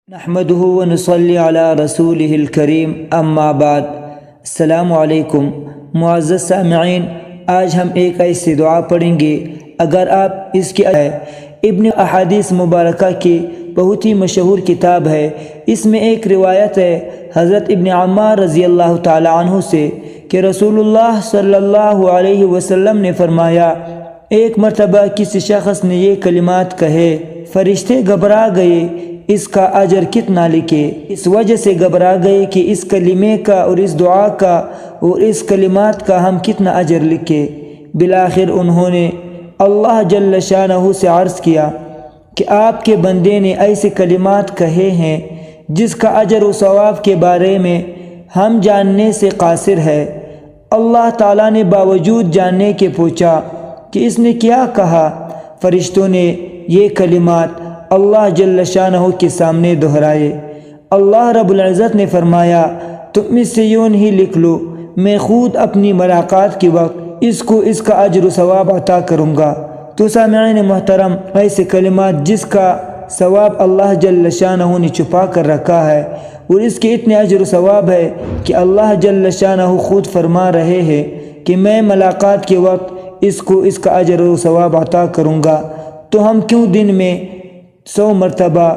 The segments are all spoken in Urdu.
نحمده ونصلي على رسوله الکریم اما بعد۔ السلام علیکم معزز سامعین، آج ہم ایک ایسی دعا پڑھیں گے، اگر آپ اس کی ابن احادیث مبارکہ کی بہت ہی مشہور کتاب ہے۔ اس میں ایک روایت ہے حضرت ابن عمار رضی اللہ تعالی عنہ سے کہ رسول اللہ صلی اللہ علیہ وسلم نے فرمایا، ایک مرتبہ کسی شخص نے یہ کلمات کہے، فرشتے گھبرا گئے اس کا اجر کتنا لکھے۔ اس وجہ سے گھبرا گئے کہ اس کلمے کا اور اس دعا کا اور اس کلمات کا ہم کتنا اجر لکھے۔ بالآخر انہوں نے اللہ جل شانہ سے عرض کیا کہ آپ کے بندے نے ایسے کلمات کہے ہیں جس کا اجر و ثواب کے بارے میں ہم جاننے سے قاصر ہے۔ اللہ تعالیٰ نے باوجود جاننے کے پوچھا کہ اس نے کیا کہا۔ فرشتوں نے یہ کلمات اللہ جل شانہ کے سامنے دہرائے۔ اللہ رب العزت نے فرمایا، تم اس سے یوں ہی لکھ لو، میں خود اپنی ملاقات کے وقت اس کو اس کا اجر و ثواب عطا کروں گا۔ تو سامعین محترم، ایسے کلمات جس کا ثواب اللہ جل شانہ نے چھپا کر رکھا ہے اور اس کے اتنے اجر و ثواب ہے کہ اللہ جل شانہ خود فرما رہے ہیں کہ میں ملاقات کے وقت اس کو اس کا اجر و ثواب عطا کروں گا، تو ہم کیوں دن میں 100 مرتبہ،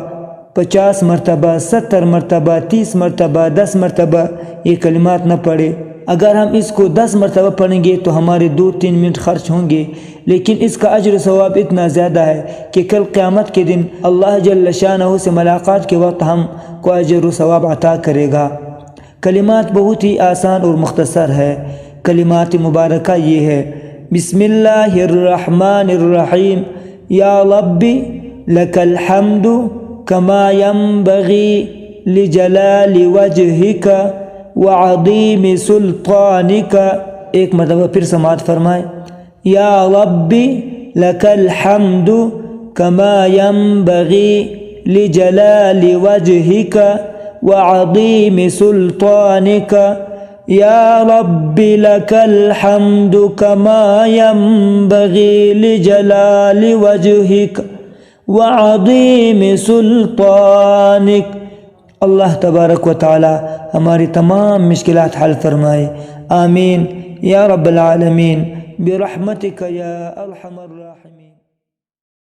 50 مرتبہ، 70 مرتبہ، 30 مرتبہ، 10 مرتبہ یہ کلمات نہ پڑھے۔ اگر ہم اس کو 10 مرتبہ پڑھیں گے تو ہمارے 2-3 منٹ خرچ ہوں گے، لیکن اس کا اجر و ثواب اتنا زیادہ ہے کہ کل قیامت کے دن اللہ جل شانہ سے ملاقات کے وقت ہم کو اجر و ثواب عطا کرے گا۔ کلمات بہت ہی آسان اور مختصر ہے۔ کلمات مبارکہ یہ ہے، بسم اللہ الرحمن الرحیم، یا ربی لک الحمد کما ينبغی لجلال وجہک وعظیم سلطانک۔ ایک مرتبہ پھر سماعت فرمائے، یا ربی لک الحمد کما ينبغی لجلال وجہک وعظیم سلطانک، یا ربی لک الحمد کما ينبغی لجلال وجہک وعظیم سلطانک۔ اللہ تبارک و تعالی ہماری تمام مشکلات حل فرمائے، آمین یا رب العالمین، برحمتک یا ارحم الراحمین۔